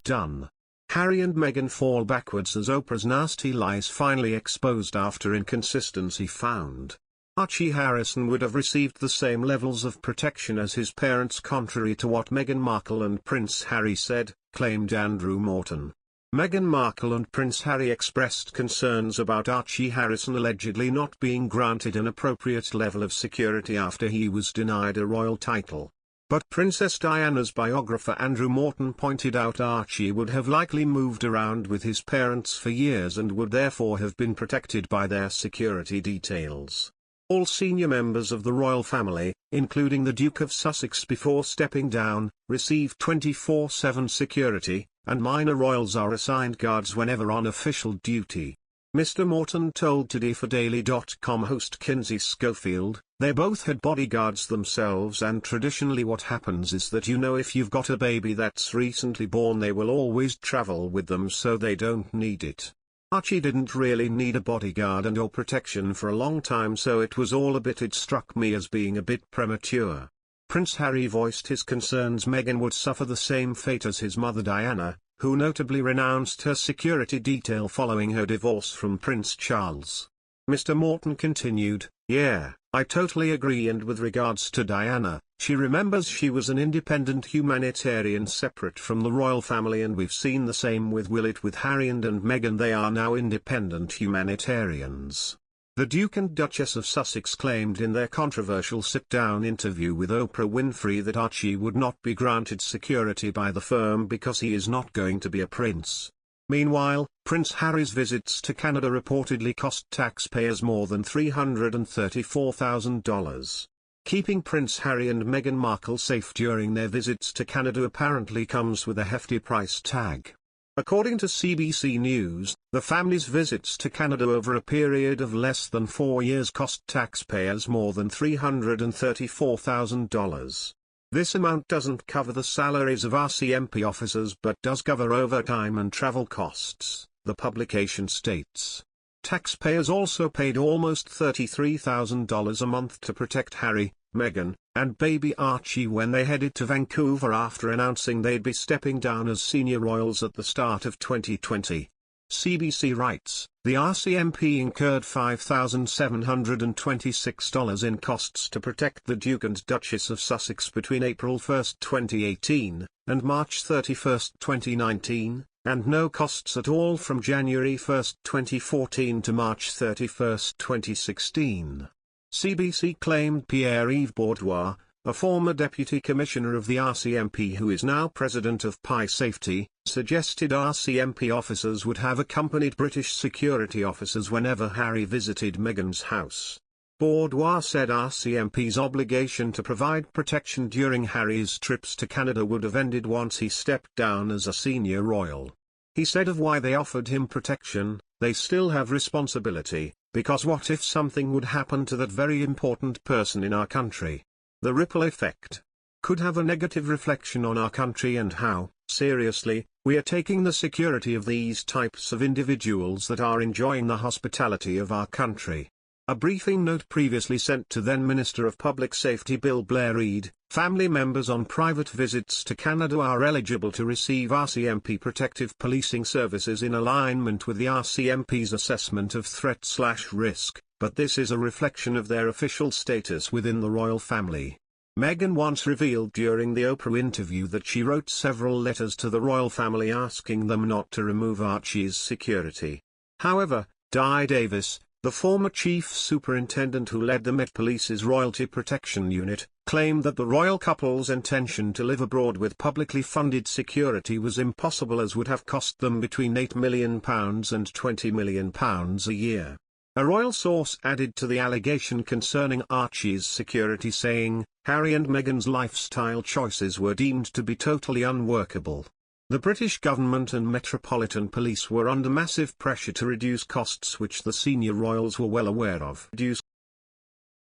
done. Harry and Meghan fall backwards as Oprah's nasty lies finally exposed after inconsistency found. Archie Harrison would have received the same levels of protection as his parents, contrary to what Meghan Markle and Prince Harry said, claimed Andrew Morton. Meghan Markle and Prince Harry expressed concerns about Archie Harrison allegedly not being granted an appropriate level of security after he was denied a royal title. But Princess Diana's biographer Andrew Morton pointed out Archie would have likely moved around with his parents for years and would therefore have been protected by their security details. All senior members of the royal family, including the Duke of Sussex before stepping down, receive 24/7 security, and minor royals are assigned guards whenever on official duty. Mr. Morton told todayfordaily.com host Kinsey Schofield, "They both had bodyguards themselves, and traditionally what happens is that if you've got a baby that's recently born, they will always travel with them so they don't need it. Archie didn't really need a bodyguard or protection for a long time, so it struck me as being a bit premature." Prince Harry voiced his concerns Meghan would suffer the same fate as his mother Diana, who notably renounced her security detail following her divorce from Prince Charles. Mr. Morton continued, "Yeah, I totally agree, and with regards to Diana, she remembers she was an independent humanitarian separate from the royal family, and we've seen the same with Harry and Meghan. They are now independent humanitarians." The Duke and Duchess of Sussex claimed in their controversial sit-down interview with Oprah Winfrey that Archie would not be granted security by the firm because he is not going to be a prince. Meanwhile, Prince Harry's visits to Canada reportedly cost taxpayers more than $334,000. Keeping Prince Harry and Meghan Markle safe during their visits to Canada apparently comes with a hefty price tag. According to CBC News, the family's visits to Canada over a period of less than 4 years cost taxpayers more than $334,000. This amount doesn't cover the salaries of RCMP officers but does cover overtime and travel costs, the publication states. Taxpayers also paid almost $33,000 a month to protect Harry, Meghan, and baby Archie when they headed to Vancouver after announcing they'd be stepping down as senior royals at the start of 2020. CBC writes, the RCMP incurred $5,726 in costs to protect the Duke and Duchess of Sussex between April 1, 2018, and March 31, 2019, and no costs at all from January 1, 2014 to March 31, 2016. CBC claimed Pierre-Yves Bourdois, a former deputy commissioner of the RCMP who is now president of PI Safety, suggested RCMP officers would have accompanied British security officers whenever Harry visited Meghan's house. Bourdois said RCMP's obligation to provide protection during Harry's trips to Canada would have ended once he stepped down as a senior royal. He said of why they offered him protection, "They still have responsibility, because what if something would happen to that very important person in our country? The ripple effect could have a negative reflection on our country and how, seriously, we are taking the security of these types of individuals that are enjoying the hospitality of our country." A briefing note previously sent to then Minister of Public Safety Bill Blair read, "Family members on private visits to Canada are eligible to receive RCMP protective policing services in alignment with the RCMP's assessment of threat/risk, but this is a reflection of their official status within the royal family." Meghan once revealed during the Oprah interview that she wrote several letters to the royal family asking them not to remove Archie's security. However, Di Davis, the former chief superintendent who led the Met Police's Royalty Protection Unit, claimed that the royal couple's intention to live abroad with publicly funded security was impossible as would have cost them between £8 million and £20 million a year. A royal source added to the allegation concerning Archie's security saying, Harry and Meghan's lifestyle choices were deemed to be totally unworkable. The British government and Metropolitan Police were under massive pressure to reduce costs which the senior royals were well aware of.